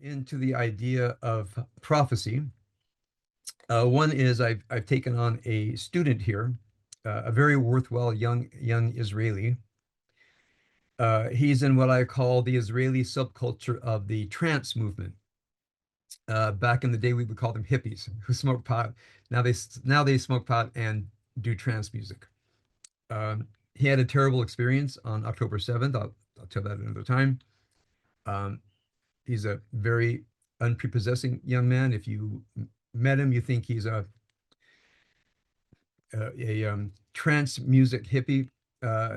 into the idea of prophecy. One is I've taken on a student here, a very worthwhile young Israeli. He's in what I call the Israeli subculture of the trance movement. Back in the day, we would call them hippies who smoke pot. Now they smoke pot and do trance music. He had a terrible experience on October 7th. I'll tell that another time. Um, he's a very unprepossessing young man. If you met him, you think he's a trance music hippie.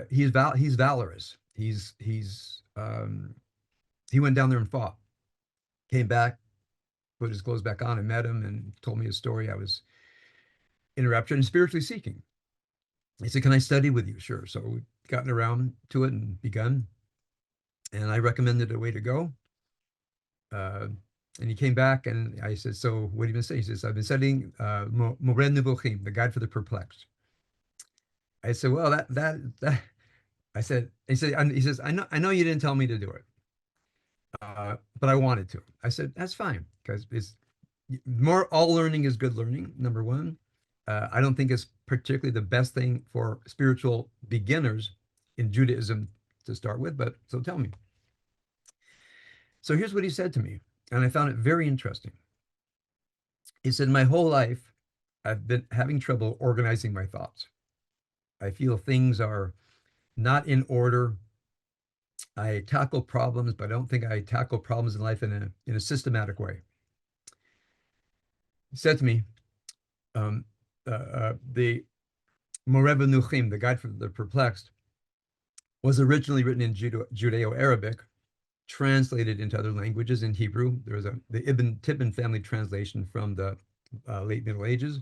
He's valorous. He went down there and fought. Came back, put his clothes back on, and met him, and told me his story. I was interrupted and spiritually seeking. He said, "Can I study with you?" Sure. So we've gotten around to it and begun. And I recommended a way to go. Uh, and he came back, and I said, "So what have you been studying?" He says, "I've been studying Moreh Nevuchim, the Guide for the Perplexed." I said, "Well, that." I said, he says, I know you didn't tell me to do it, but I wanted to." I said, "That's fine, because it's more, all learning is good learning, number one. I don't think it's particularly the best thing for spiritual beginners in Judaism to start with, but so tell me." So here's what he said to me, and I found it very interesting. He said, "My whole life, I've been having trouble organizing my thoughts. I feel things are not in order. I tackle problems, but I don't think I tackle problems in life in a systematic way." He said to me, the Moreh Nevuchim, the Guide for the Perplexed, was originally written in Judeo-Arabic, translated into other languages in Hebrew. There was the Ibn Tibbon family translation from the late Middle Ages,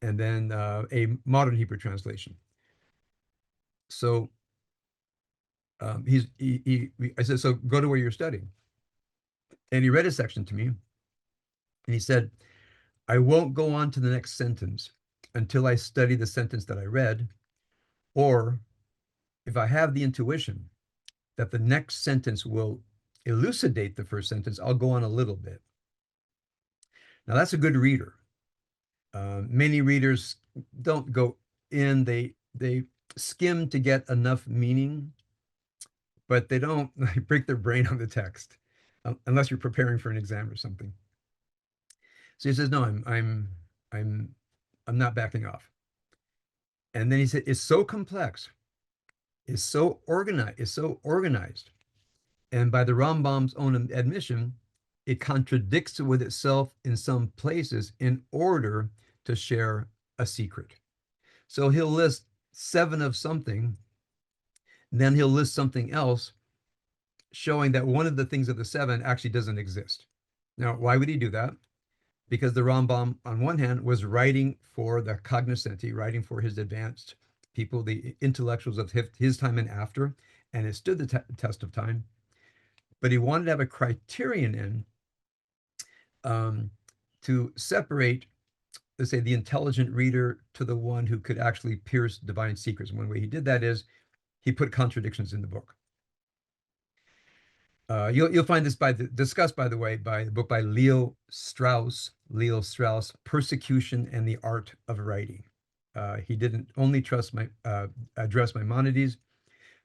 and then a modern Hebrew translation. So I said, "So go to where you're studying." And he read a section to me, and he said, "I won't go on to the next sentence until I study the sentence that I read, or if I have the intuition that the next sentence will elucidate the first sentence, I'll go on a little bit." Now, that's a good reader. Many readers don't go in, they skim to get enough meaning, but they don't break their brain on the text, unless you're preparing for an exam or something. So he says, "No, I'm I'm not backing off." And then he said, "It's so complex, it's so organized. And by the Rambam's own admission, it contradicts with itself in some places in order to share a secret." So he'll list seven of something, then he'll list something else, showing that one of the things of the seven actually doesn't exist. Now, why would he do that? Because the Rambam, on one hand, was writing for the cognoscenti, writing for his advanced people, the intellectuals of his time and after, and it stood the test of time. But he wanted to have a criterion in, to separate, let's say, the intelligent reader to the one who could actually pierce divine secrets. And one way he did that is he put contradictions in the book. You'll find this discussed, by the way, by the book by Leo Strauss, Persecution and the Art of Writing. He didn't only address Maimonides,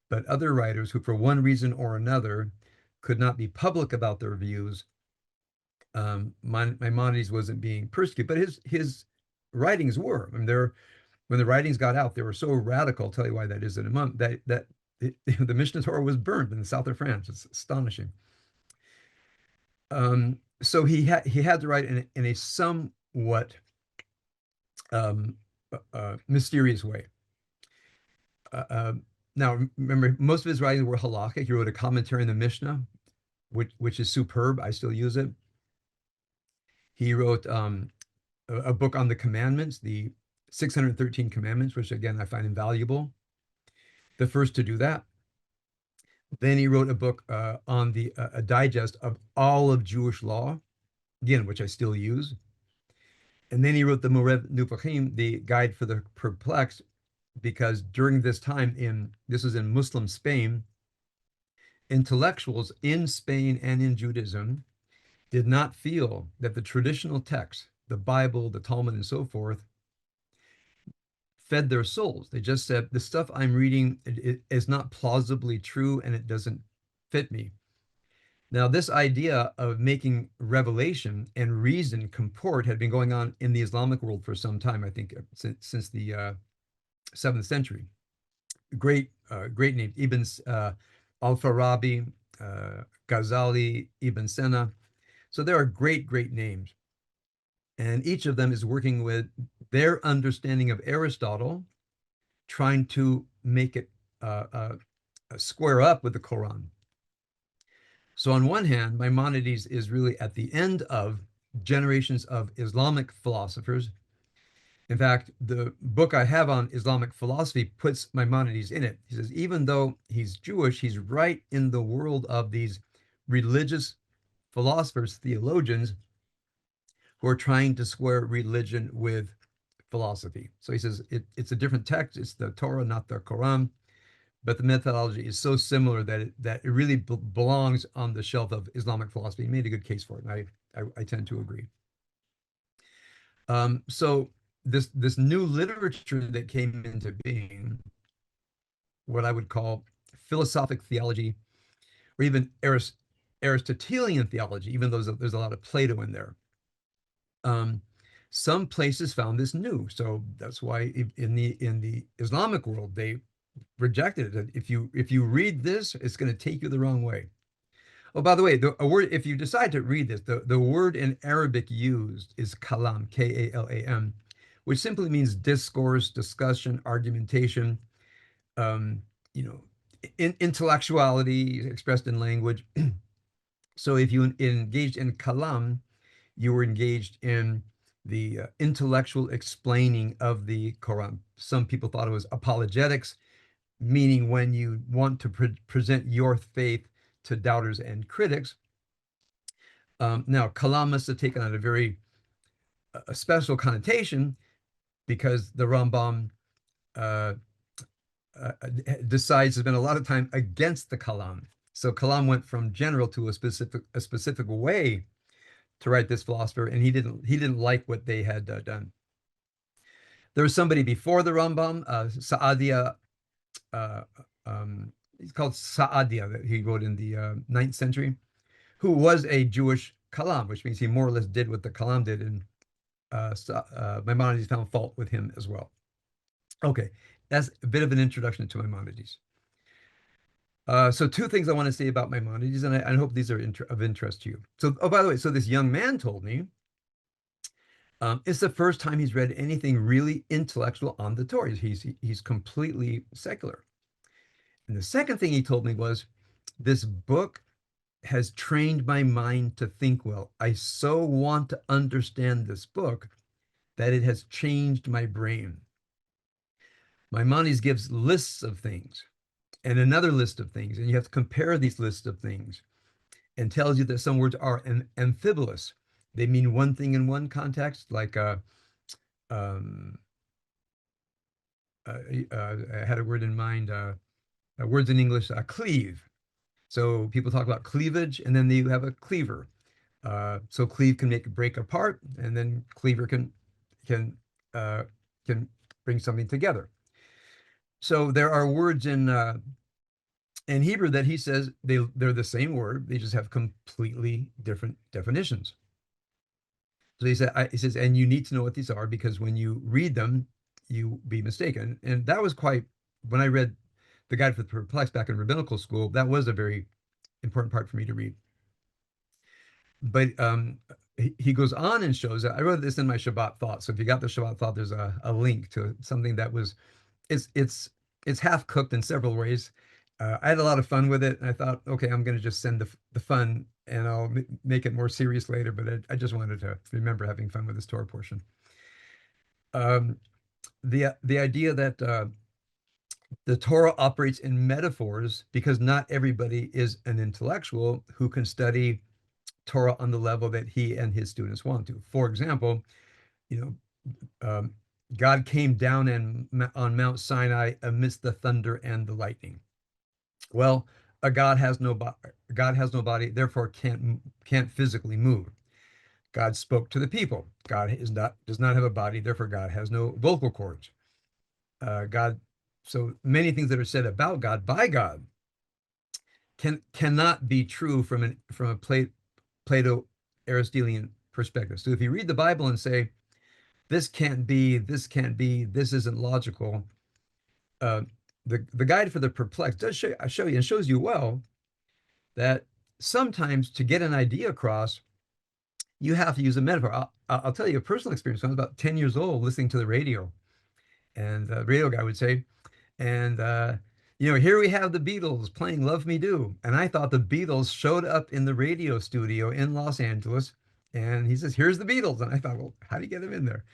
but other writers who, for one reason or another, could not be public about their views. Maimonides wasn't being persecuted, but his writings were. I mean, when the writings got out, they were so radical. I'll tell you why that is in a moment. The Mishnah Torah was burned in the south of France. It's astonishing. So he had to write in a somewhat mysterious way. Now, remember, most of his writings were halakhic. He wrote a commentary on the Mishnah, which is superb. I still use it. He wrote a book on the commandments, the 613 commandments, which again I find invaluable. The first to do that. Then he wrote a book on a digest of all of Jewish law, again, which I still use. And then he wrote the Moreh Nevuchim, the Guide for the Perplexed, because during this time, this was in Muslim Spain, intellectuals in Spain and in Judaism did not feel that the traditional texts, the Bible, the Talmud, and so forth, fed their souls. They just said, the stuff I'm reading is not plausibly true and it doesn't fit me. Now, this idea of making revelation and reason comport had been going on in the Islamic world for some time, I think, since the 7th century. Great name, Ibn al-Farabi, Ghazali, Ibn Sina. So there are great names. And each of them is working with their understanding of Aristotle, trying to make it square up with the Quran. So on one hand, Maimonides is really at the end of generations of Islamic philosophers. In fact, the book I have on Islamic philosophy puts Maimonides in it. He says, even though he's Jewish, he's right in the world of these religious philosophers, theologians, who are trying to square religion with philosophy. So he says it's a different text. It's the Torah, not the Quran. But the methodology is so similar that it really belongs on the shelf of Islamic philosophy. He made a good case for it, and I tend to agree. So this new literature that came into being, what I would call philosophic theology, or even Aristotelian theology, even though there's a lot of Plato in there. Some places found this new, so that's why in the Islamic world they rejected it. If you read this, it's going to take you the wrong way. Oh, by the way, a word, if you decide to read this, the word in Arabic used is kalam, Kalam, which simply means discourse, discussion, argumentation, um, you know, intellectuality expressed in language. So if you engaged in kalam, you were engaged in the intellectual explaining of the Quran. Some people thought it was apologetics, meaning when you want to present your faith to doubters and critics. Now, kalam must have taken on a special connotation because the Rambam uh, decides to spend a lot of time against the kalam. So kalam went from general to a specific way to write this philosopher, and he didn't like what they had done. There was somebody before the Rambam, Saadia. He's called Saadia, that he wrote in the 9th century, who was a Jewish kalam, which means he more or less did what the kalam did, and Maimonides found fault with him as well. Okay, that's a bit of an introduction to Maimonides. So two things I want to say about Maimonides, and I hope these are of interest to you. So, oh, by the way, so this young man told me it's the first time he's read anything really intellectual on the Torah. He's completely secular. And the second thing he told me was, this book has trained my mind to think well. I so want to understand this book that it has changed my brain. Maimonides gives lists of things and another list of things, and you have to compare these lists of things, and tells you that some words are amphibolious. They mean one thing in one context, like I had a word in mind, words in English, cleave. So people talk about cleavage, and then you have a cleaver. So cleave can break apart, and then cleaver can bring something together. So there are words in Hebrew that he says they're the same word, they just have completely different definitions. So he says, and you need to know what these are, because when you read them, you be mistaken. And that was when I read the Guide for the Perplexed back in rabbinical school, that was a very important part for me to read. But he goes on and shows that I wrote this in my Shabbat thought. So if you got the Shabbat thought, there's a link to something that was it's half cooked in several ways. I had a lot of fun with it, and I thought, okay, I'm going to just send the fun, and I'll make it more serious later. But I just wanted to remember having fun with this Torah portion. The idea that the Torah operates in metaphors, because not everybody is an intellectual who can study Torah on the level that he and his students want to. For example, God came down on Mount Sinai amidst the thunder and the lightning. Well, God has no God has no body, therefore can't physically move. God spoke to the people. God is not does not have a body, therefore God has no vocal cords. God, so many things that are said about God by God cannot be true from a Plato Aristotelian perspective. So if you read the Bible and say this can't be, this can't be, this isn't logical, uh, the guide for the perplexed does show you and shows you well that sometimes to get an idea across, you have to use a metaphor. I'll tell you a personal experience. When I was about 10 years old, listening to the radio, and the radio guy would say, and here we have the Beatles playing "Love Me Do," and I thought the Beatles showed up in the radio studio in Los Angeles, and he says, "Here's the Beatles," and I thought, "Well, how do you get them in there?"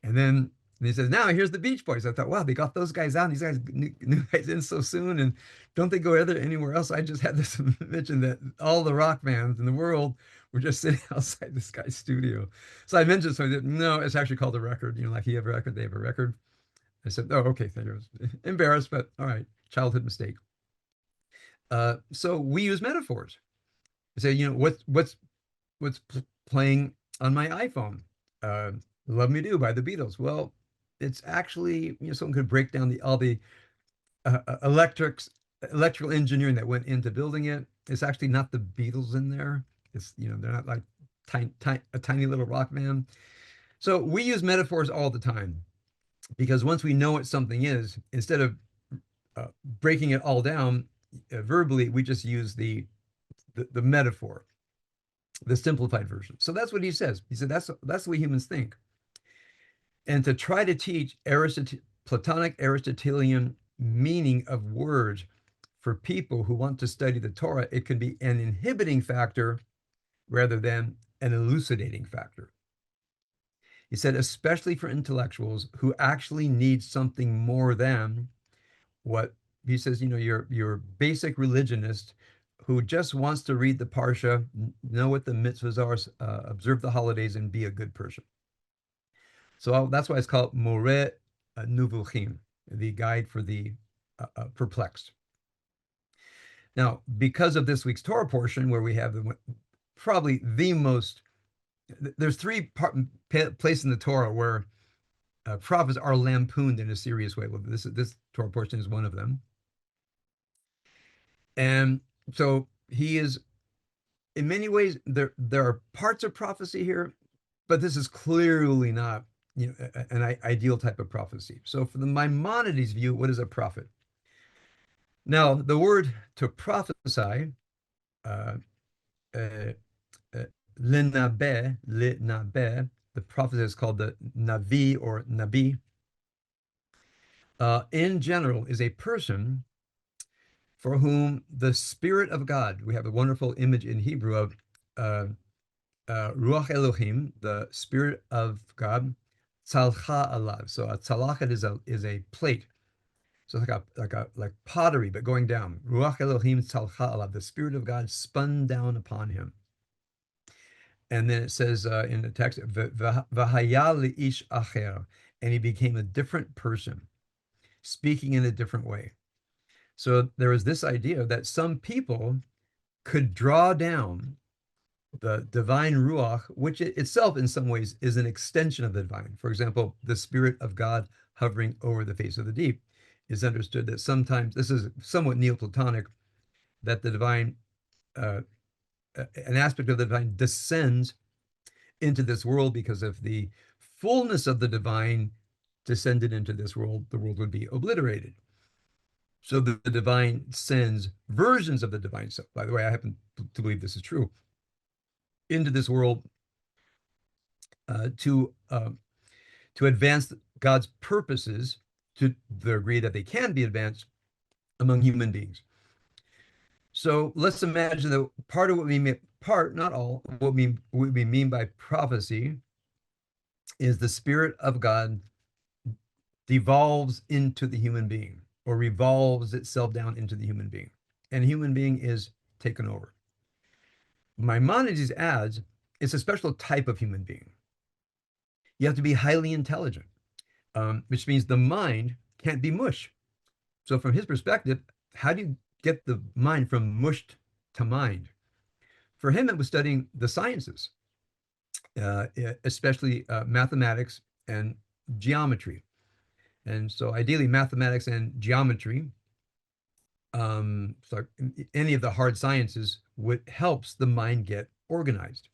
And then he says, "Now here's the Beach Boys." I thought, "Wow, they got those guys out, and these guys new guys in so soon, and don't they go anywhere else?" I just had this mention that all the rock bands in the world were just sitting outside this guy's studio. So I mentioned, so I did, no, it's actually called a record. Like he have a record, they have a record. I said, "Oh, okay, thank you." I was embarrassed, but all right, childhood mistake. So we use metaphors. I say, what's playing on my iPhone? Uh, "Love Me Do" by the Beatles. Well, it's actually, someone could break down all the electrical engineering that went into building it. It's actually not the Beatles in there. They're not like a tiny little rock band. So we use metaphors all the time because once we know what something is, instead of breaking it all down verbally, we just use the metaphor, the simplified version. So that's what he says. He said that's the way humans think. And to try to teach Platonic Aristotelian meaning of words for people who want to study the Torah, it can be an inhibiting factor rather than an elucidating factor. He said, especially for intellectuals who actually need something more than what he says, your basic religionist who just wants to read the Parsha, know what the mitzvahs are, observe the holidays, and be a good person. So that's why it's called Moreh Nuvuchim, the guide for the perplexed. Now, because of this week's Torah portion, where we have probably the most, there's three places in the Torah where prophets are lampooned in a serious way. Well, this Torah portion is one of them. And so he is, in many ways, there are parts of prophecy here, but this is clearly not an ideal type of prophecy. So for the Maimonides view, what is a prophet? Now, the word to prophesy, uh, uh, le nabe, the prophet is called the navi or nabi, in general is a person for whom the Spirit of God, we have a wonderful image in Hebrew of Ruach Elohim, the Spirit of God, tzalcha alav. So a tzalachet is a plate. So it's like pottery, but going down. Ruach Elohim tzalcha alav. The Spirit of God spun down upon him. And then it says in the text, v'haya li'ish acher, and he became a different person, speaking in a different way. So there is this idea that some people could draw down the divine ruach, which itself in some ways is an extension of the divine. For example, the Spirit of God hovering over the face of the deep is understood that sometimes, this is somewhat Neoplatonic, that the divine, an aspect of the divine descends into this world because if the fullness of the divine descended into this world, the world would be obliterated. So the divine sends versions of the divine self. By the way, I happen to believe this is true, into this world to advance God's purposes to the degree that they can be advanced among human beings. So let's imagine that part of what we mean, not all, what we mean by prophecy is the Spirit of God devolves into the human being or revolves itself down into the human being, and human being is taken over. Maimonides adds it's a special type of human being. You have to be highly intelligent, which means the mind can't be mush. So from his perspective, how do you get the mind from mushed to mind. For him, it was studying the sciences, especially mathematics and geometry. And so, ideally, mathematics and geometry, so any of the hard sciences, would helps the mind get organized.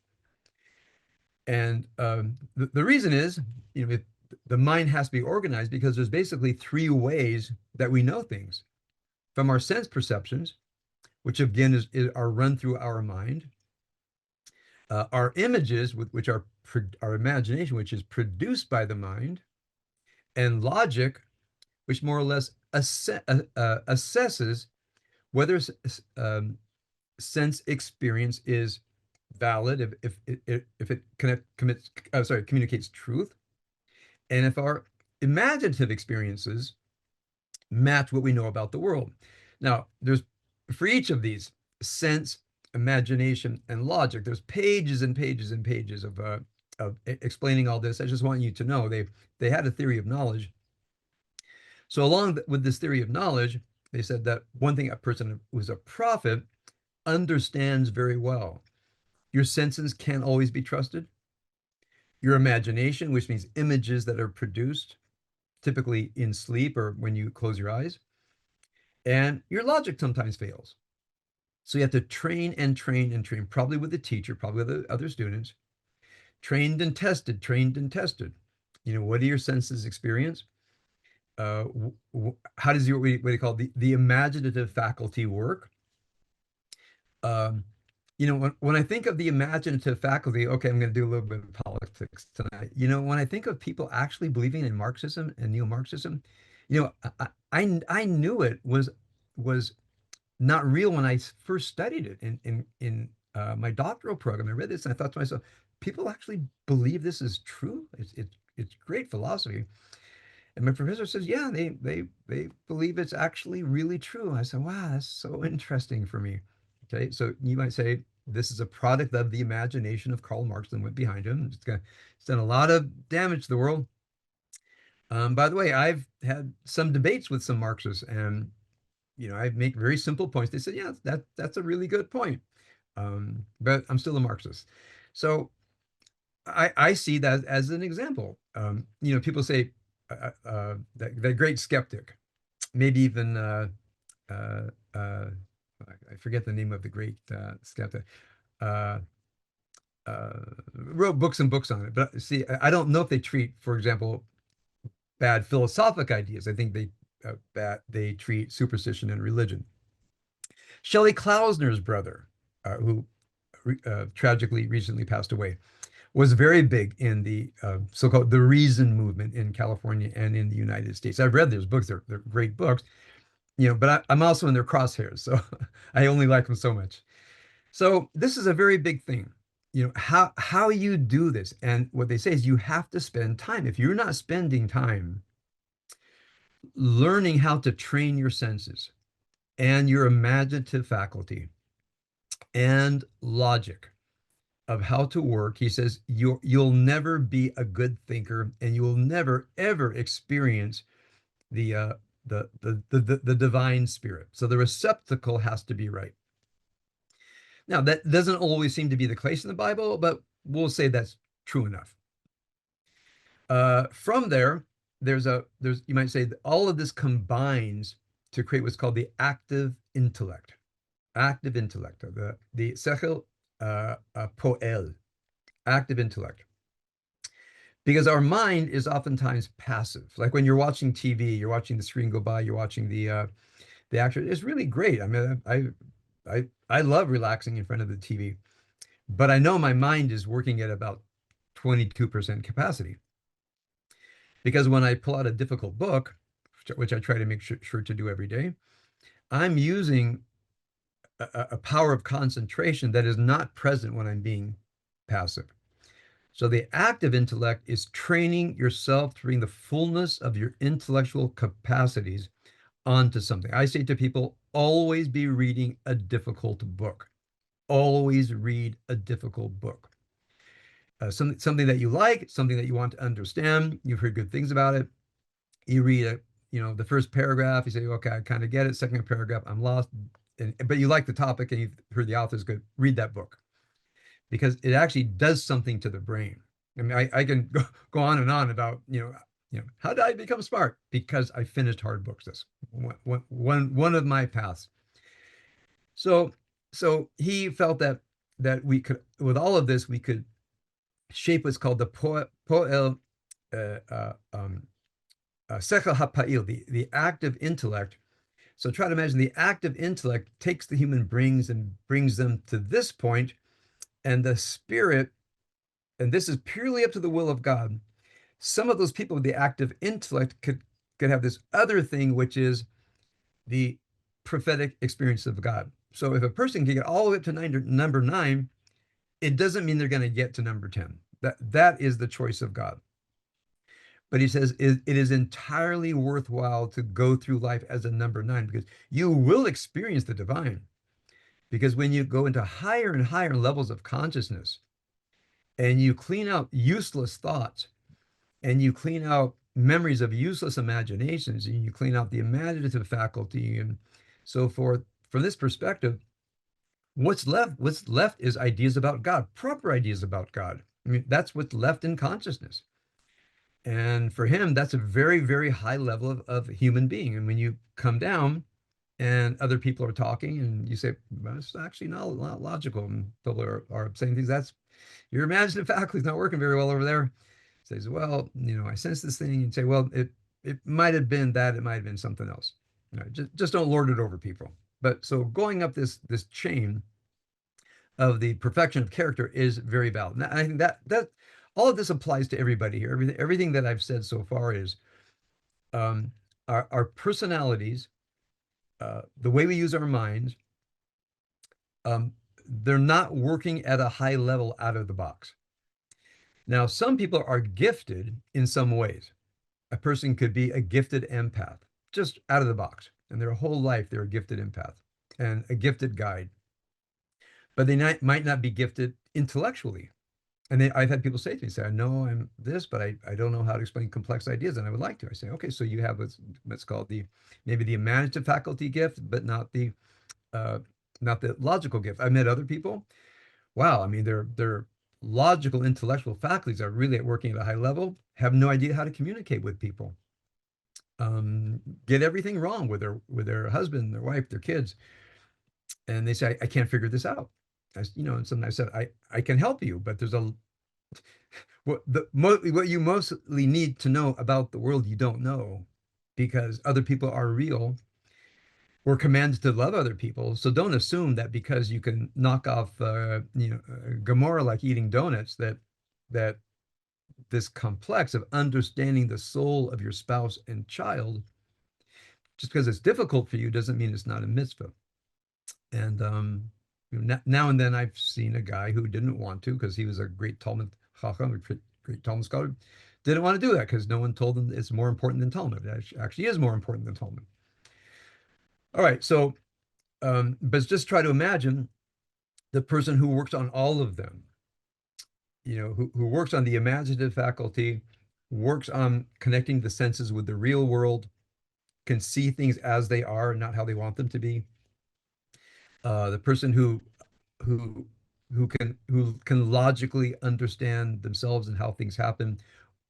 And the reason is, the mind has to be organized because there's basically three ways that we know things from our sense perceptions, which again are run through our mind, our images, which are our imagination, which is produced by the mind, and logic, which more or less assesses whether sense experience is valid, if it communicates truth, and if our imaginative experiences match what we know about the world. Now, there's for each of these, sense, imagination, and logic, there's pages and pages and pages of explaining all this. I just want you to know they had a theory of knowledge. So along with this theory of knowledge, they said that one thing a person who's a prophet understands very well. Your senses can't always be trusted. Your imagination, which means images that are produced, typically in sleep or when you close your eyes, and your logic sometimes fails. So you have to train and train and train, probably with the teacher, probably with the other students, trained and tested, trained and tested. What do your senses experience? How does what do you call the imaginative faculty work? Um, when I think of the imaginative faculty, okay, I'm going to do a little bit of politics tonight. When I think of people actually believing in Marxism and neo-Marxism, I knew it was not real when I first studied it in my doctoral program. I read this and I thought to myself, people actually believe this is true. It's great philosophy. And my professor says, yeah, they believe it's actually really true. I said, wow, that's so interesting for me. Okay, so you might say this is a product of the imagination of Karl Marx and went behind him. It's done a lot of damage to the world. By the way, I've had some debates with some Marxists, and I make very simple points. They said, yeah, that's a really good point. But I'm still a Marxist. So I see that as an example. People say that great skeptic, maybe even uh, uh, I forget the name of the great skeptic, uh, wrote books and books on it. But see, I don't know if they treat, for example, bad philosophic ideas. I think they treat superstition and religion. Shelley Klausner's brother, who tragically recently passed away, was very big in the so-called the Reason movement in California and in the United States. I've read those books; they're great books, but I'm also in their crosshairs, so I only like them so much. So this is a very big thing. How you do this, and what they say is you have to spend time. If you're not spending time learning how to train your senses and your imaginative faculty and logic of how to work, he says you'll never be a good thinker, and you will never ever experience the the divine spirit. So the receptacle has to be right. Now that doesn't always seem to be the case in the Bible, but we'll say that's true enough. From there's you might say that all of this combines to create what's called the active intellect. Active intellect, the sechel poel, active intellect. Because our mind is oftentimes passive. Like when you're watching TV, you're watching the screen go by, you're watching the action. It's really great. I mean, I love relaxing in front of the TV, but I know my mind is working at about 22% capacity. Because when I pull out a difficult book, which I try to make sure to do every day, I'm using a power of concentration that is not present when I'm being passive. So the active intellect is training yourself to bring the fullness of your intellectual capacities onto something. I say to people, always be reading a difficult book. Always read a difficult book. Something that you like, something that you want to understand. You've heard good things about it. You read the first paragraph, you say, okay, I kind of get it. Second paragraph, I'm lost. but you like the topic and you've heard the author's good, read that book because it actually does something to the brain. I mean, I can go on and on about, how did I become smart? Because I finished hard books. That's one of my paths. So, so he felt that we could, with all of this, we could shape what's called the poel sechel hapa'il, the active intellect. So try to imagine the active intellect takes the human brains and brings them to this point, and the spirit, and this is purely up to the will of God. Some of those people with the active intellect could have this other thing, which is the prophetic experience of God. So if a person can get all the way up to number nine, it doesn't mean they're going to get to number 10. That is the choice of God. But he says it is entirely worthwhile to go through life as a number nine because you will experience the divine. Because when you go into higher and higher levels of consciousness and you clean out useless thoughts and you clean out memories of useless imaginations and you clean out the imaginative faculty and so forth, from this perspective, what's left is ideas about God, proper ideas about God. I mean, that's what's left in consciousness. And for him, that's a very, very high level of human being. And when you come down and other people are talking and you say, well, it's actually not logical. And people are saying things, that's your imaginative faculty is not working very well over there. Says, well, I sense this thing and say, well, it might have been that, it might have been something else. Just don't lord it over people. But so going up this chain of the perfection of character is very valid. And I think that all of this applies to everybody here. Everything that I've said so far is um, our personalities, the way we use our minds, um, they're not working at a high level out of the box. Now, some people are gifted in some ways. A person could be a gifted empath, just out of the box. And their whole life, they're a gifted empath and a gifted guide. But they might not be gifted intellectually. And I've had people say to me, say, I know I'm this, but I don't know how to explain complex ideas, and I would like to. I say, okay, so you have what's called maybe the imaginative faculty gift, but uh, not the logical gift. I met other people. Wow, I mean, their logical, intellectual faculties are really working at a high level, have no idea how to communicate with people, get everything wrong with their husband, their wife, their kids, and they say, I can't figure this out. And sometimes I said, I can help you, but there's what you mostly need to know about the world you don't know, because other people are real. We're commanded to love other people, so don't assume that because you can knock off, Gomorrah like eating donuts, that this complex of understanding the soul of your spouse and child, just because it's difficult for you, doesn't mean it's not a mitzvah. And now and then I've seen a guy who didn't want to because he was a great Talmud Chacham, a great Talmud scholar, didn't want to do that because no one told him it's more important than Talmud. It actually is more important than Talmud. All right, so but just try to imagine the person who works on all of them, who works on the imaginative faculty, works on connecting the senses with the real world, can see things as they are, not how they want them to be. The person who who can logically understand themselves and how things happen,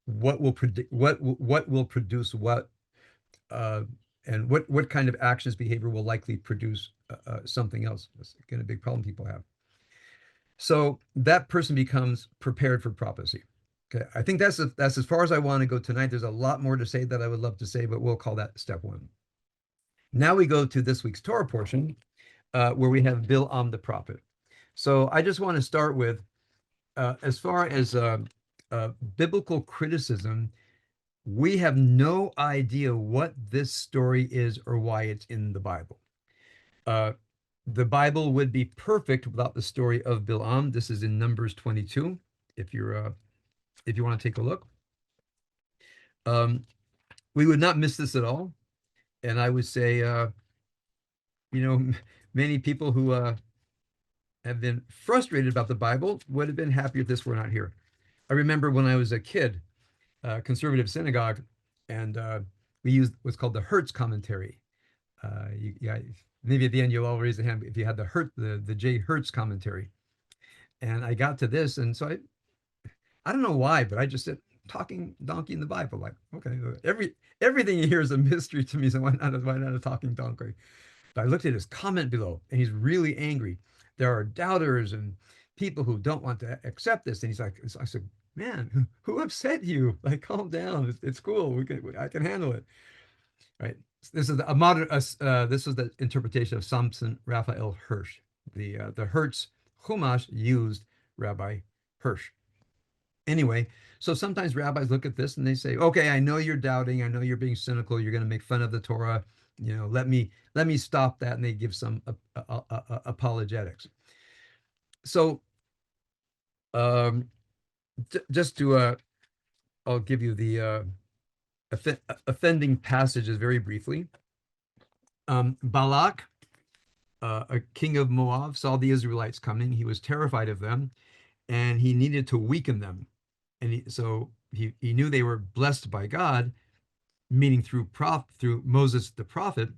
what will predict what will produce what, uh, and what kind of actions behavior will likely produce something else. That's again a big problem people have. So that person becomes prepared for prophecy. Okay, I think that's as far as I want to go tonight. There's a lot more to say that I would love to say, but we'll call that step one. Now we go to this week's Torah portion, where we have Bil'am the prophet. So I just want to start with, as far as biblical criticism, we have no idea what this story is or why it's in the Bible. The Bible would be perfect without the story of Bil'am. This is in Numbers 22, if you want to take a look. We would not miss this at all. And I would say, many people who have been frustrated about the Bible would have been happy if this were not here. I remember when I was a kid, conservative synagogue, and we used what's called the Hertz commentary. Yeah, maybe at the end you'll all raise a hand if you had the J Hertz commentary. And I got to this, and so I don't know why, but I just said talking donkey in the Bible. Like, okay, everything you hear is a mystery to me, so why not a talking donkey? But I looked at his comment below, and he's really angry. There are doubters and people who don't want to accept this, and he's like, I said, man, who upset you? Like, calm down. It's cool. I can handle it. Right. This is a modern. This is the interpretation of Samson Raphael Hirsch. The Hertz Chumash used Rabbi Hirsch. Anyway, so sometimes rabbis look at this and they say, "Okay, I know you're doubting. I know you're being cynical. You're going to make fun of the Torah. Let me stop that." And they give some apologetics. So, um, just to I'll give you the offending passages very briefly. Balak, a king of Moab, saw the Israelites coming. He was terrified of them, and he needed to weaken them. And he knew they were blessed by God, meaning through Moses the prophet.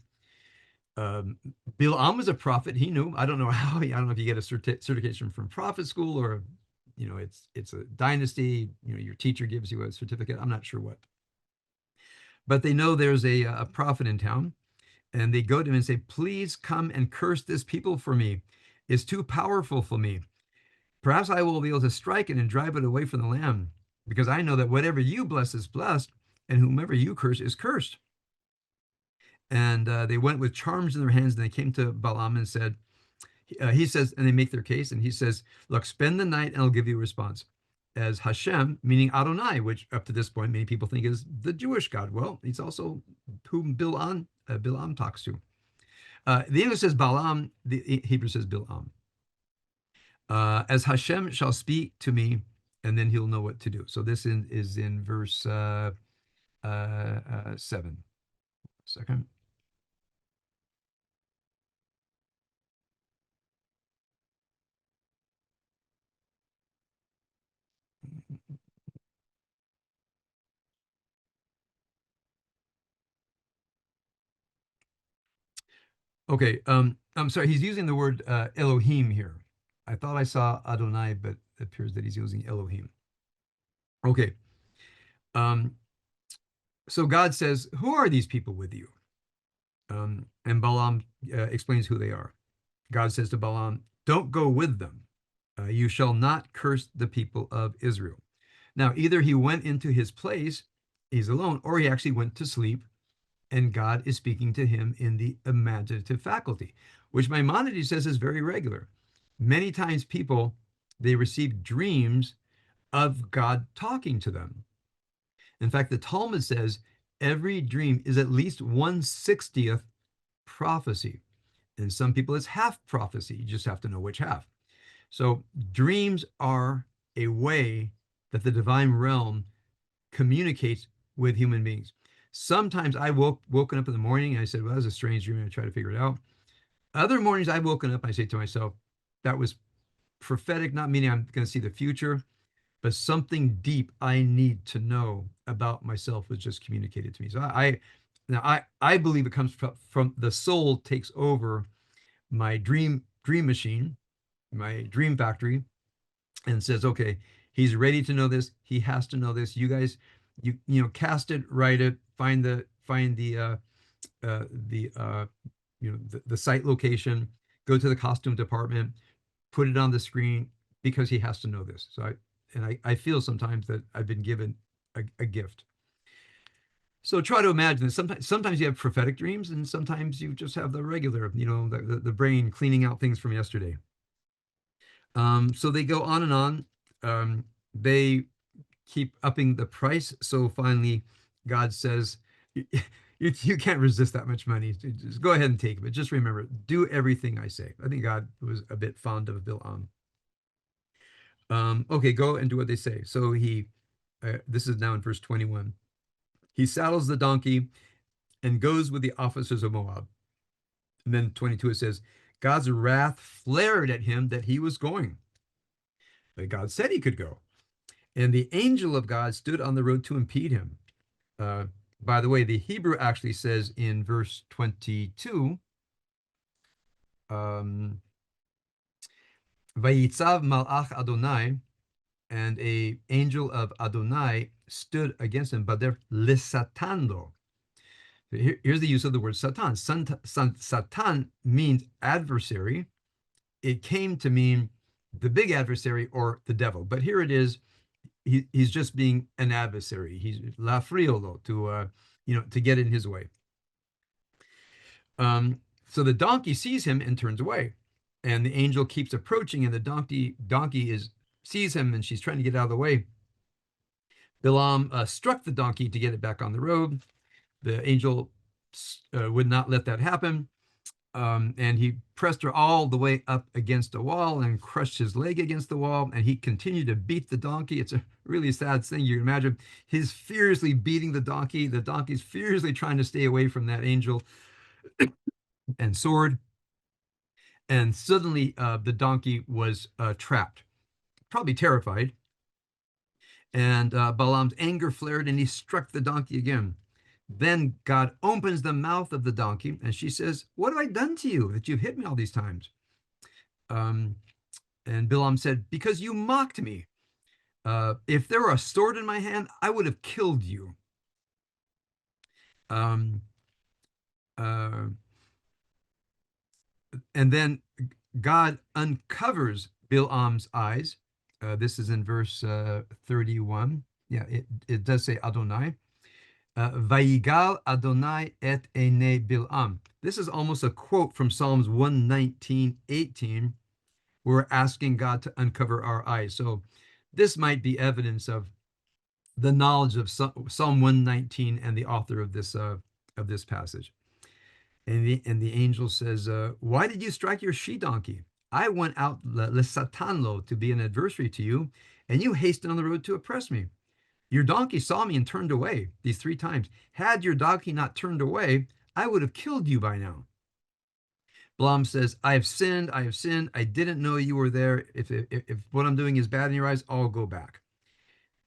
Um, Bilam was a prophet. He knew. I don't know how. I don't know if you get a certification from prophet school or, it's a dynasty. Your teacher gives you a certificate. I'm not sure what, but they know there's a prophet in town, and they go to him and say, "Please come and curse this people for me. It's too powerful for me. Perhaps I will be able to strike it and drive it away from the land, because I know that whatever you bless is blessed, and whomever you curse is cursed." And they went with charms in their hands, and they came to Balaam and said, he says, and they make their case, and he says, "Look, spend the night, and I'll give you a response." As Hashem, meaning Adonai, which up to this point many people think is the Jewish God. Well, he's also whom Bilam talks to. The English says Balaam, the Hebrew says Bilam. As Hashem shall speak to me, and then he'll know what to do. So this is in verse 7. Second. Okay. I'm sorry. He's using the word Elohim here. I thought I saw Adonai, but it appears that he's using Elohim. Okay. Um, so God says, "Who are these people with you?" And Balaam explains who they are. God says to Balaam, "Don't go with them. You shall not curse the people of Israel." Now, either he went into his place, he's alone, or he actually went to sleep, and God is speaking to him in the imaginative faculty, which Maimonides says is very regular. Many times people, they receive dreams of God talking to them. In fact, the Talmud says every dream is at least 1/60th prophecy. And some people it's half prophecy. You just have to know which half. So dreams are a way that the divine realm communicates with human beings. Sometimes I woken up in the morning and I said, "Well, that was a strange dream," and I try to figure it out. Other mornings I've woken up and I say to myself, "That was prophetic," not meaning I'm going to see the future, but something deep I need to know about myself was just communicated to me. So I believe it comes from the soul takes over my dream machine, my dream factory, and says, "Okay, he's ready to know this. He has to know this. You guys, cast it, write it, find the site location, go to the costume department, put it on the screen, because he has to know this." So I feel sometimes that I've been given a gift. So try to imagine this. Sometimes you have prophetic dreams, and sometimes you just have the regular, the brain cleaning out things from yesterday. So they go on and on. They keep upping the price. So finally, God says, you can't resist that much money. Just go ahead and take it. But just remember, do everything I say." I think God was a bit fond of Bilam. Okay, go and do what they say. So this is now in verse 21. He saddles the donkey and goes with the officers of Moab. And then 22, it says, God's wrath flared at him that he was going. But God said he could go. And the angel of God stood on the road to impede him. By the way, the Hebrew actually says in verse 22, Vayitzav malach Adonai, and a angel of Adonai stood against him, but they're lisatando. Here's the use of the word Satan. Satan means adversary. It came to mean the big adversary or the devil. But here it is. He's just being an adversary. He's lafriolo, to get in his way. So the donkey sees him and turns away, and the angel keeps approaching, and the donkey sees him, and she's trying to get out of the way. Bilam struck the donkey to get it back on the road. The angel would not let that happen. And he pressed her all the way up against a wall and crushed his leg against the wall. And he continued to beat the donkey. It's a really sad thing. You can imagine he's furiously beating the donkey. The donkey's furiously trying to stay away from that angel and sword. And suddenly the donkey was trapped, probably terrified. And Balaam's anger flared and he struck the donkey again. Then God opens the mouth of the donkey and she says, "What have I done to you that you've hit me all these times?" And Bilam said, "Because you mocked me. If there were a sword in my hand, I would have killed you." Um, uh, and then God uncovers Bilam's eyes. This is in verse 31. Yeah, it does say Adonai. Vayigal Adonai et ene Bilam. This is almost a quote from Psalms 119:18. We're asking God to uncover our eyes. So this might be evidence of the knowledge of Psalm 119 and the author of this passage. And the angel says, "Why did you strike your she donkey? I went out lesatanlo to be an adversary to you, and you hastened on the road to oppress me. Your donkey saw me and turned away these 3 times. Had your donkey not turned away, I would have killed you by now." Balaam says, "I have sinned. I have sinned. I didn't know you were there. If what I'm doing is bad in your eyes, I'll go back."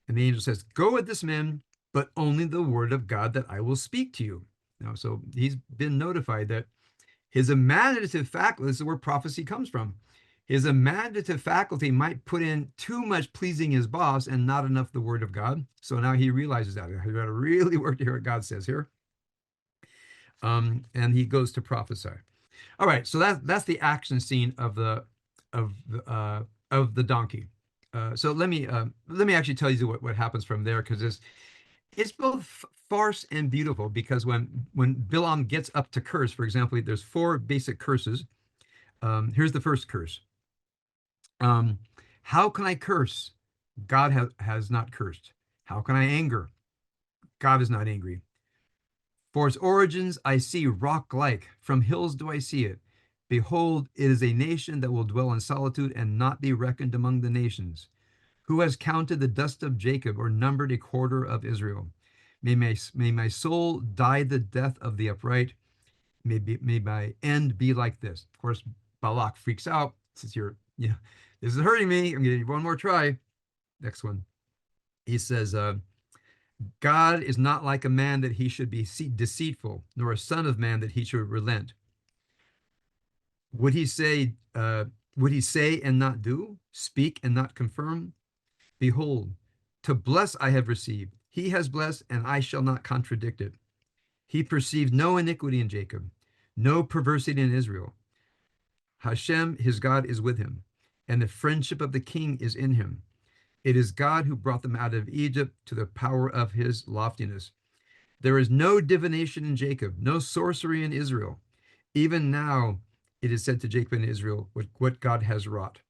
And the angel says, "Go with this man, but only the word of God that I will speak to you." Now, so he's been notified that his imaginative faculty, this is where prophecy comes from. His imaginative faculty might put in too much pleasing his boss and not enough the word of God. So now he realizes that. He's got to really work to hear what God says here. And he goes to prophesy. All right, so that's the action scene of the donkey. So let me actually tell you what happens from there, because it's both farce and beautiful. Because when Bilam gets up to curse, for example, there's 4 basic curses. Here's the first curse. How can I curse? God has not cursed. How can I anger? God is not angry. For its origins I see rock-like. From hills do I see it. Behold, it is a nation that will dwell in solitude and not be reckoned among the nations. Who has counted the dust of Jacob or numbered a quarter of Israel? May my soul die the death of the upright. May my end be like this. Of course, Balak freaks out. Says, this is hurting me. I'm going to give one more try. Next one. He says, God is not like a man that he should be deceitful, nor a son of man that he should relent. Would he say and not do? Speak and not confirm? Behold, to bless I have received. He has blessed, and I shall not contradict it. He perceived no iniquity in Jacob, no perversity in Israel. Hashem, his God, is with him, and the friendship of the king is in him. It is God who brought them out of Egypt to the power of his loftiness. There is no divination in Jacob, no sorcery in Israel. Even now it is said to Jacob and Israel what God has wrought.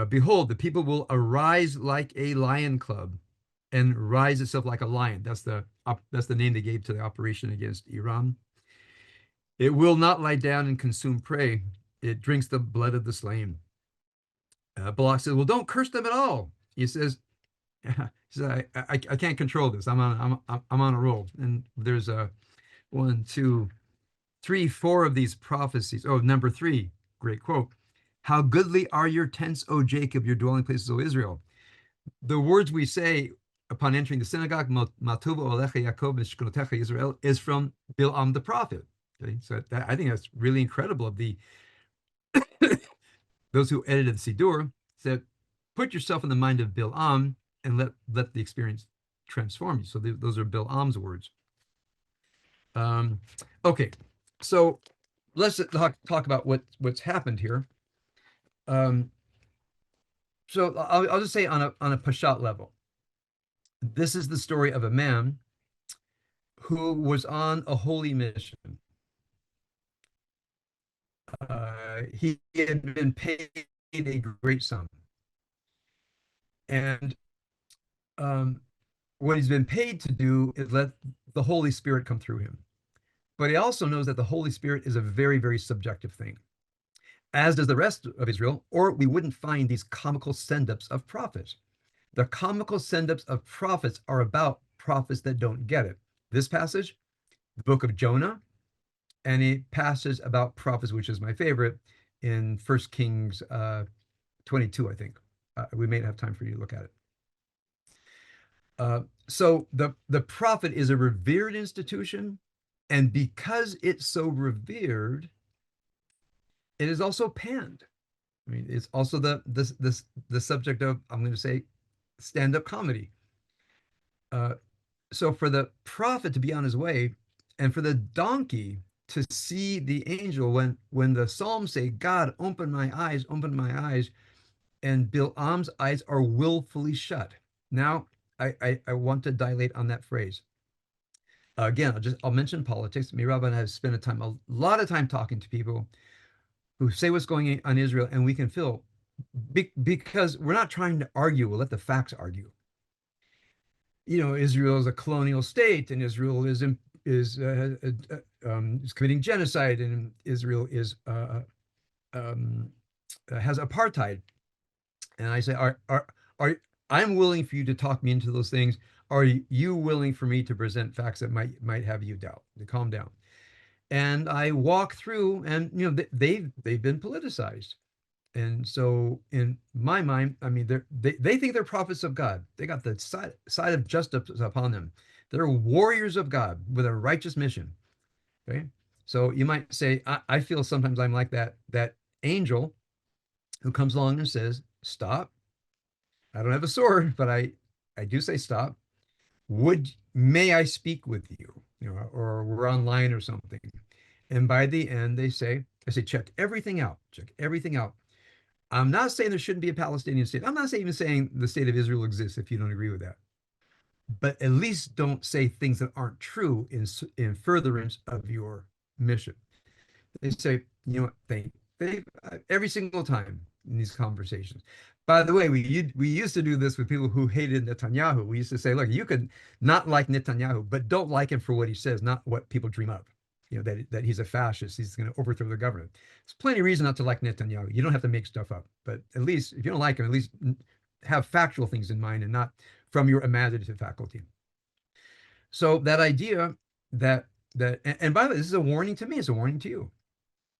Behold, the people will arise like a lion club and rise itself like a lion. That's the name they gave to the operation against Iran. It will not lie down and consume prey. It drinks the blood of the slain. Balak says, "Well, don't curse them at all." He says, I can't control this. I'm on a roll. And there's 1, 2, 3, 4 of these prophecies. Oh, number 3, great quote. How goodly are your tents, O Jacob, your dwelling places, O Israel. The words we say upon entering the synagogue, Matuvo Alecha Yaakov Mishkonotecha Israel, is from Bil'am the prophet. Okay? So I think that's really incredible of the those who edited the Siddur said, put yourself in the mind of Bil'am and let the experience transform you. So those are Bil'am's words. Um, okay, so let's talk about what's happened here. Um, so I'll just say on a pashat level, this is the story of a man who was on a holy mission. He had been paid a great sum, and um, what he's been paid to do is let the Holy Spirit come through him. But he also knows that the Holy Spirit is a very, very subjective thing, as does the rest of Israel, or we wouldn't find these comical send-ups of prophets. The comical send-ups of prophets are about prophets that don't get it. This passage, the book of Jonah, and a passage about prophets, which is my favorite, in 1 Kings 22, I think. We may have time for you to look at it. So the prophet is a revered institution, and because it's so revered, it is also panned. I mean, it's also the subject of, I'm going to say, stand-up comedy. Uh, so for the prophet to be on his way, and for the donkey to see the angel when the Psalms say, God, open my eyes, and Bil'am's eyes are willfully shut. Now, I want to dilate on that phrase. Again, I'll mention politics. Mirab and I have spent a lot of time talking to people who say what's going on in Israel, and we can feel because we're not trying to argue. We'll let the facts argue. Israel is a colonial state, and Israel is committing genocide, and Israel um, has apartheid. And I say, are I'm willing for you to talk me into those things. Are you willing for me to present facts that might have you doubt? To calm down. And I walk through, and they've been politicized. And so in my mind, I mean, they think they're prophets of God. They got the side of justice upon them. They're warriors of God with a righteous mission. Okay. So you might say, I feel sometimes I'm like that angel who comes along and says, stop. I don't have a sword, but I do say stop. May I speak with you? Or we're online or something. And by the end, I say, check everything out. Check everything out. I'm not saying there shouldn't be a Palestinian state. I'm not even saying the state of Israel exists if you don't agree with that. But at least don't say things that aren't true in furtherance of your mission. They say, they every single time in these conversations. By the way, we used to do this with people who hated Netanyahu. We used to say, look, you could not like Netanyahu, but don't like him for what he says, not what people dream up. That he's a fascist, he's going to overthrow the government. There's plenty of reason not to like Netanyahu. You don't have to make stuff up, but at least if you don't like him, at least have factual things in mind and not from your imaginative faculty. So that idea and by the way, this is a warning to me, it's a warning to you.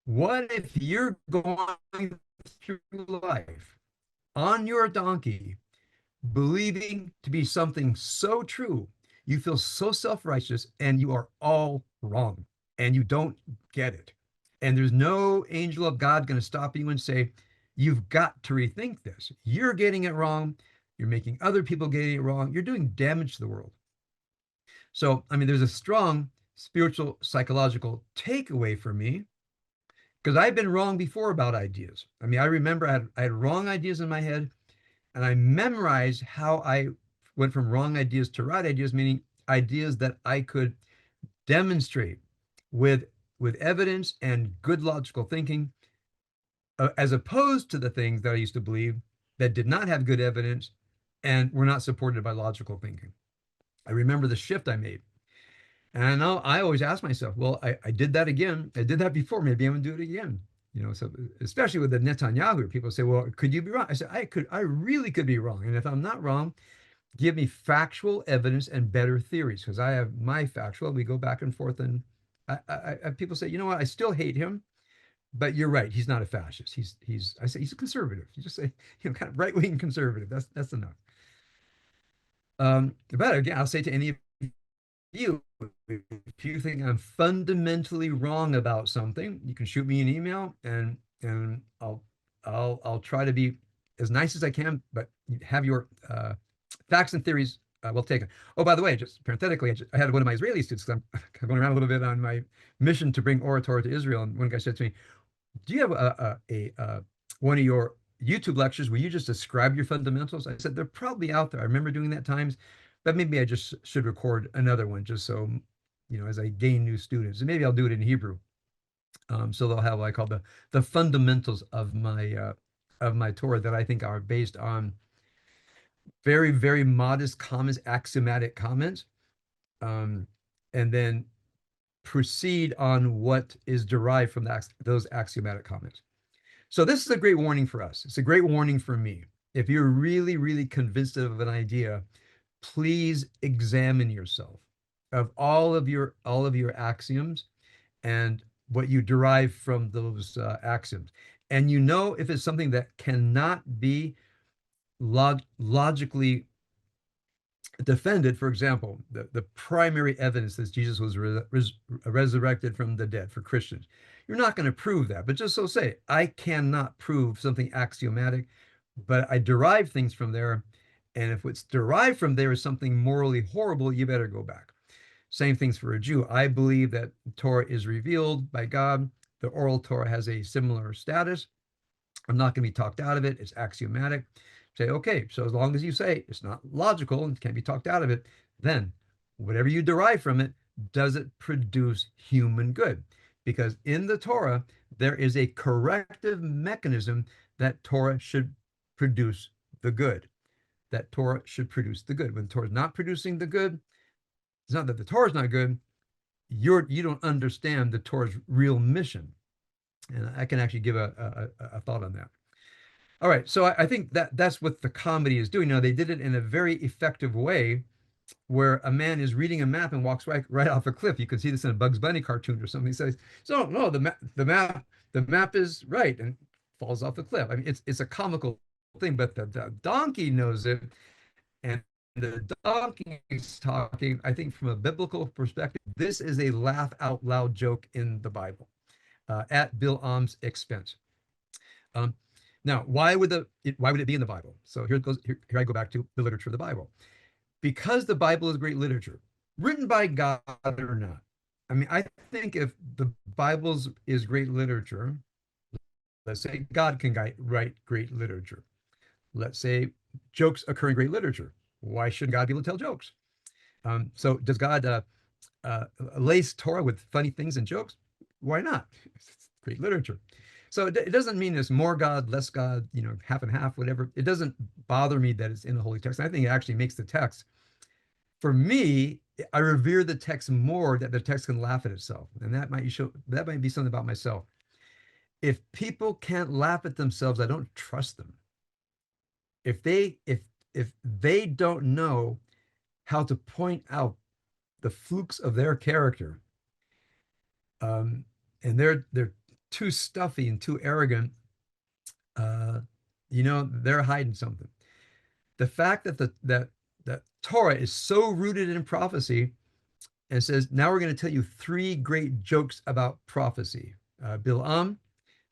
What if you're going through life on your donkey, believing to be something so true, you feel so self-righteous, and you are all wrong, and you don't get it. And there's no angel of God going to stop you and say, you've got to rethink this. You're getting it wrong. You're making other people getting it wrong. You're doing damage to the world. So, I mean, there's a strong spiritual, psychological takeaway for me because I've been wrong before about ideas. I mean, I remember I had wrong ideas in my head, and I memorized how I went from wrong ideas to right ideas, meaning ideas that I could demonstrate with evidence and good logical thinking, as opposed to the things that I used to believe that did not have good evidence and were not supported by logical thinking. I remember the shift I made. And now I always ask myself, well, I did that again. I did that before. Maybe I'm going to do it again. So especially with the Netanyahu, people say, well, could you be wrong? I said, I really could be wrong. And if I'm not wrong, give me factual evidence and better theories, because I have my factual. We go back and forth, and people say, you know what? I still hate him, but you're right. He's not a fascist. I say he's a conservative. You just say, kind of right-wing conservative. That's enough. But again, I'll say to any of you, if you think I'm fundamentally wrong about something, you can shoot me an email and I'll try to be as nice as I can, but have your facts and theories well taken. Oh, by the way, just parenthetically, I had one of my Israeli students, 'cause I'm going around a little bit on my mission to bring orator to Israel, and one guy said to me, "Do you have one of your YouTube lectures where you just describe your fundamentals?" I said, "They're probably out there. I remember doing that times, but maybe I just should record another one just so, as I gain new students. And maybe I'll do it in Hebrew. So they'll have what I call the fundamentals of my Torah that I think are based on very, very modest comments, axiomatic comments, um, and then proceed on what is derived from those axiomatic comments. So this is a great warning for us. It's a great warning for me. If you're really, really convinced of an idea, please examine yourself of all of your axioms and what you derive from those axioms. And if it's something that cannot be logically defended. For example, the primary evidence that Jesus was resurrected from the dead for Christians. You're not going to prove that, but just so say, I cannot prove something axiomatic, but I derive things from there. And if what's derived from there is something morally horrible, you better go back. Same things for a Jew. I believe that Torah is revealed by God. The oral Torah has a similar status. I'm not going to be talked out of it. It's axiomatic. Say, okay, so as long as you say it's not logical and can't be talked out of it, then whatever you derive from it, does it produce human good? Because in the Torah, there is a corrective mechanism that Torah should produce the good. That Torah should produce the good. When Torah is not producing the good, it's not that the Torah is not good. You don't understand the Torah's real mission. And I can actually give a thought on that. All right, so I think that's what the comedy is doing. Now, they did it in a very effective way where a man is reading a map and walks right off a cliff. You can see this in a Bugs Bunny cartoon or something. He says, "So no, the map is right," and falls off the cliff. I mean, it's a comical thing, but the donkey knows it, and the donkey is talking. I think from a biblical perspective, this is a laugh out loud joke in the Bible, at Bil'am's expense. Um, Now, why would it be in the Bible? So here I go back to the literature of the Bible. Because the Bible is great literature, written by God or not. I mean, I think if the Bible is great literature, let's say God can write great literature. Let's say jokes occur in great literature. Why shouldn't God be able to tell jokes? So does God lace Torah with funny things and jokes? Why not? It's great literature. So it doesn't mean there's more God, less God, half and half, whatever. It doesn't bother me that it's in the holy text. I think it actually makes the text, for me, I revere the text more that the text can laugh at itself. And that might be something about myself. If people can't laugh at themselves, I don't trust them. If they don't know how to point out the flukes of their character, and they're too stuffy and too arrogant, they're hiding something. The fact that Torah is so rooted in prophecy and says, now we're going to tell you three great jokes about prophecy. Bil'am,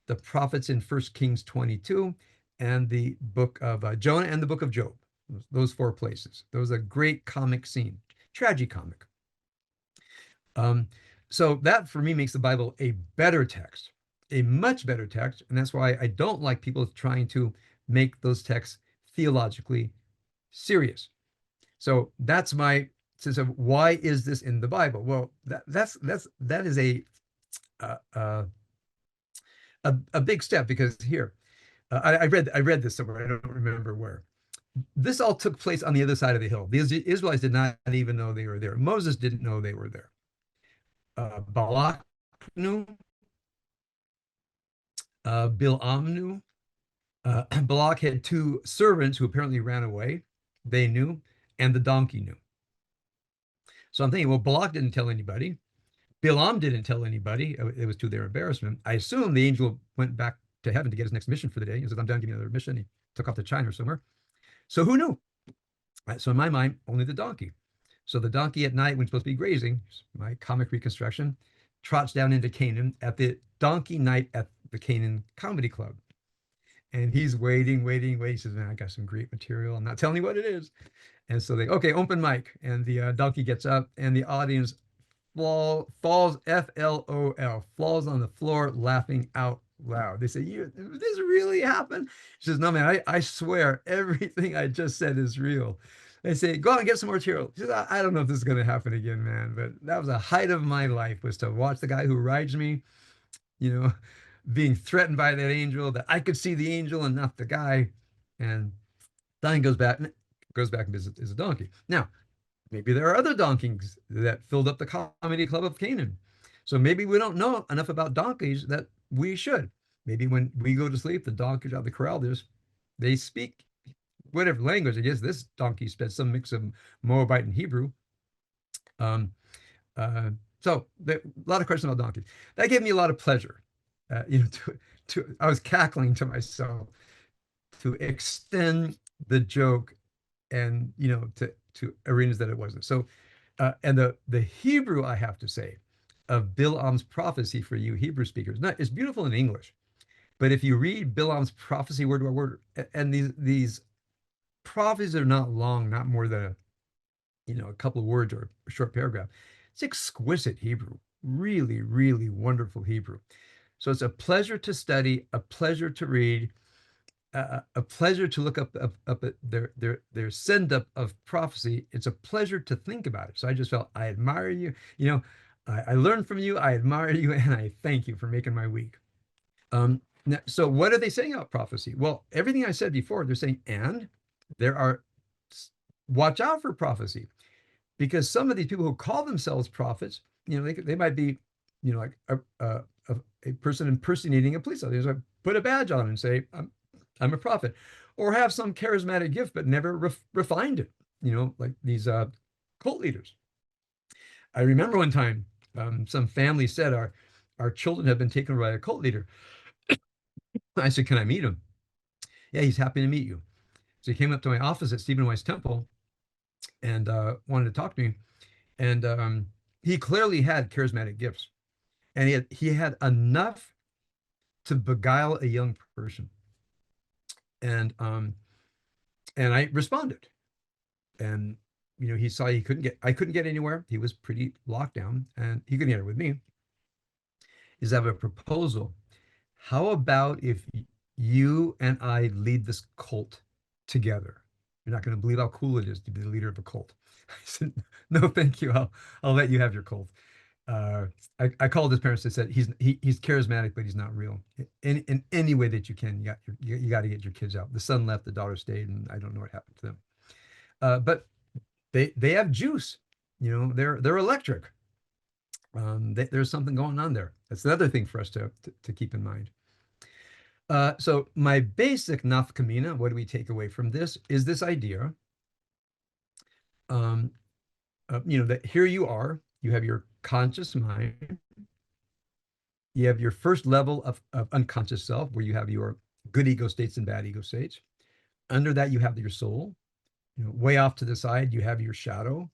the prophets in 1 Kings 22, and the book of Jonah and the book of Job. Those four places. Those are great comic scene, tragicomic. So that for me makes the Bible a better text, a much better text. And that's why I don't like people trying to make those texts theologically serious. So that's my sense of why is this in the Bible? Well, that is a big step, because here I read this somewhere. I don't remember where. This all took place on the other side of the hill. The Israelites did not even know they were there. Moses didn't know they were there. Balak knew. Bil'am knew. Balak had two servants who apparently ran away. They knew, and the donkey knew. So I'm thinking, well, Balak didn't tell anybody. Bil'am didn't tell anybody. It was to their embarrassment. I assume the angel went back to heaven to get his next mission for the day. He said, I'm done, give me another mission. He took off to China or somewhere. So who knew? So in my mind, only the donkey. So the donkey at night, when it's supposed to be grazing, my comic reconstruction, trots down into Canaan at the donkey night at the Canaan Comedy Club. And he's waiting, waiting, waiting. He says, man, I got some great material. I'm not telling you what it is. And so they, okay, open mic. And the donkey gets up and the audience falls, FLOL, falls on the floor laughing out loud. They say, you, this really happened? She says, no, man, I swear everything I just said is real. They say, go out and get some more material. She says, I don't know if this is going to happen again, man, but that was the height of my life, was to watch the guy who rides me, you know, being threatened by that angel, that I could see the angel and not the guy. And Diane goes back and visits as a donkey. Now, maybe there are other donkeys that filled up the comedy club of Canaan. So maybe we don't know enough about donkeys that we should. Maybe when we go to sleep, the donkeys out of the corral, they speak whatever language. I guess this donkey spent some mix of Moabite and Hebrew. Um, so a lot of questions about donkeys. That gave me a lot of pleasure. I was cackling to myself to extend the joke and to arenas that it wasn't. So, and the Hebrew, I have to say, of Bilam's prophecy for you Hebrew speakers, not it's beautiful in English, but if you read Bilam's prophecy word by word, and these prophecies are not long, not more than a couple of words or a short paragraph. It's exquisite Hebrew, really, really wonderful Hebrew. So it's a pleasure to study, a pleasure to read, a pleasure to look up at their send up of prophecy. It's a pleasure to think about it. So I just felt I admire you. I learned from you. I admire you, and I thank you for making my week. So what are they saying about prophecy? Well, everything I said before, they're saying, and there are watch out for prophecy, because some of these people who call themselves prophets, they might be, like a person impersonating a police officer. So put a badge on and say, I'm a prophet, or have some charismatic gift but never refined it. Like these cult leaders. I remember one time some family said our children have been taken by a cult leader. I said, can I meet him? Yeah, he's happy to meet you. So he came up to my office at Stephen Weiss Temple and wanted to talk to me. And he clearly had charismatic gifts, and he had enough to beguile a young person. And I responded, and he saw I couldn't get anywhere. He was pretty locked down, and he couldn't get it with me. Is I have a proposal. How about if you and I lead this cult together? You're not going to believe how cool it is to be the leader of a cult. I said, no, thank you. I'll let you have your cult. Uh, I called his parents and said he's charismatic, but he's not real. In any way that you can, you got to get your kids out. The son left, the daughter stayed, and I don't know what happened to them. But they have juice. They're electric. There's something going on there. That's another thing for us to keep in mind. So my basic nafkamina, what do we take away from this, is this idea, that here you have your conscious mind, you have your first level of unconscious self, where you have your good ego states and bad ego states. Under that, you have your soul. Way off to the side, you have your shadow.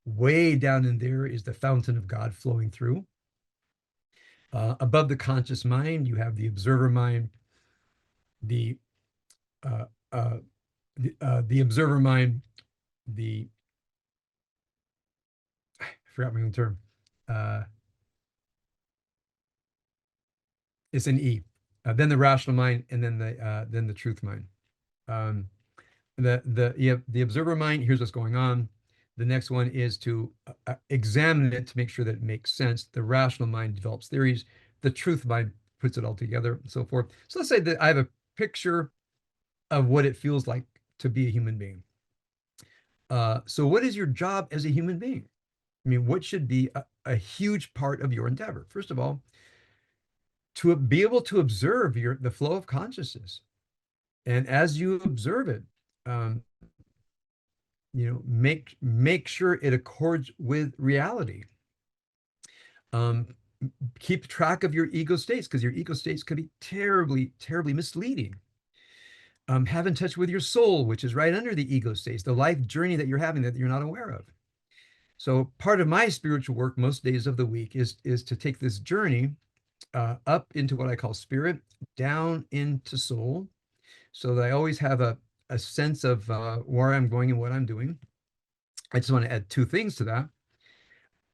Way down in there is the fountain of God flowing through. Above the conscious mind, you have the observer mind. The uh, uh, the observer mind, I forgot my own term. Uh, it's an E. Then the rational mind, and then the truth mind. Um, you have the observer mind. Here's what's going on. The next one is to examine it to make sure that it makes sense. The rational mind develops theories. The truth mind puts it all together, and so forth. So let's say that I have a picture of what it feels like to be a human being. So what is your job as a human being? I mean, what should be a huge part of your endeavor? First of all, to be able to observe the flow of consciousness. And as you observe it, um, make sure it accords with reality. Um, Keep track of your ego states, because your ego states could be terribly, terribly misleading. Have in touch with your soul, which is right under the ego stage, the life journey that you're having that you're not aware of. So part of my spiritual work most days of the week is to take this journey up into what I call spirit, down into soul, so that I always have a sense of where I'm going and what I'm doing. I just want to add two things to that.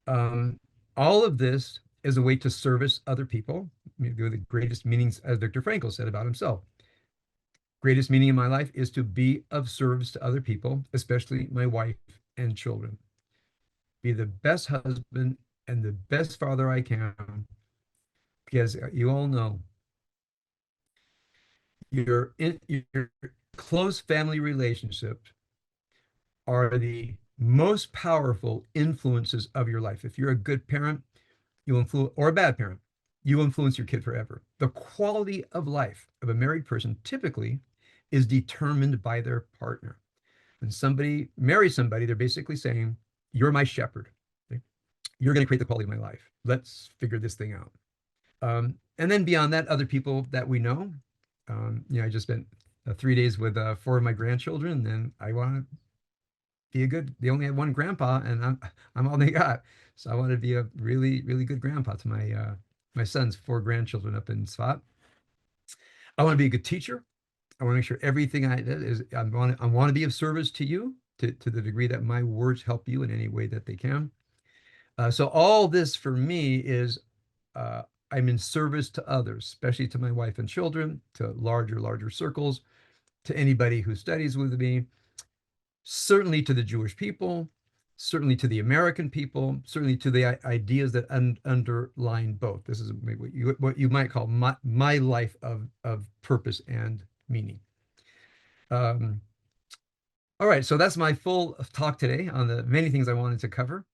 Um, all of this is a way to service other people. The greatest meanings, as Viktor Frankl said about himself, greatest meaning in my life is to be of service to other people, especially my wife and children. Be the best husband and the best father I can, because you all know your close family relationships are the most powerful influences of your life. If you're a good parent, you influence, or a bad parent, you influence your kid forever. The quality of life of a married person typically is determined by their partner. When somebody marries somebody, they're basically saying, "You're my shepherd. Okay? You're going to create the quality of my life. Let's figure this thing out." And then beyond that, other people that we know. I just spent 3 days with four of my grandchildren, and then I want to be a good. They only have one grandpa, and I'm all they got. So I want to be a really really good grandpa to my son's four grandchildren up in Svat. I want to be a good teacher. I want to make sure everything I do is I want to be of service to you to the degree that my words help you in any way that they can. So all this for me is uh, I'm in service to others, especially to my wife and children, to larger circles, to anybody who studies with me, certainly to the Jewish people, certainly to the American people, certainly to the ideas that underline both. This is what you might call my life of purpose and meaning. Um, all right, so that's my full talk today on the many things I wanted to cover.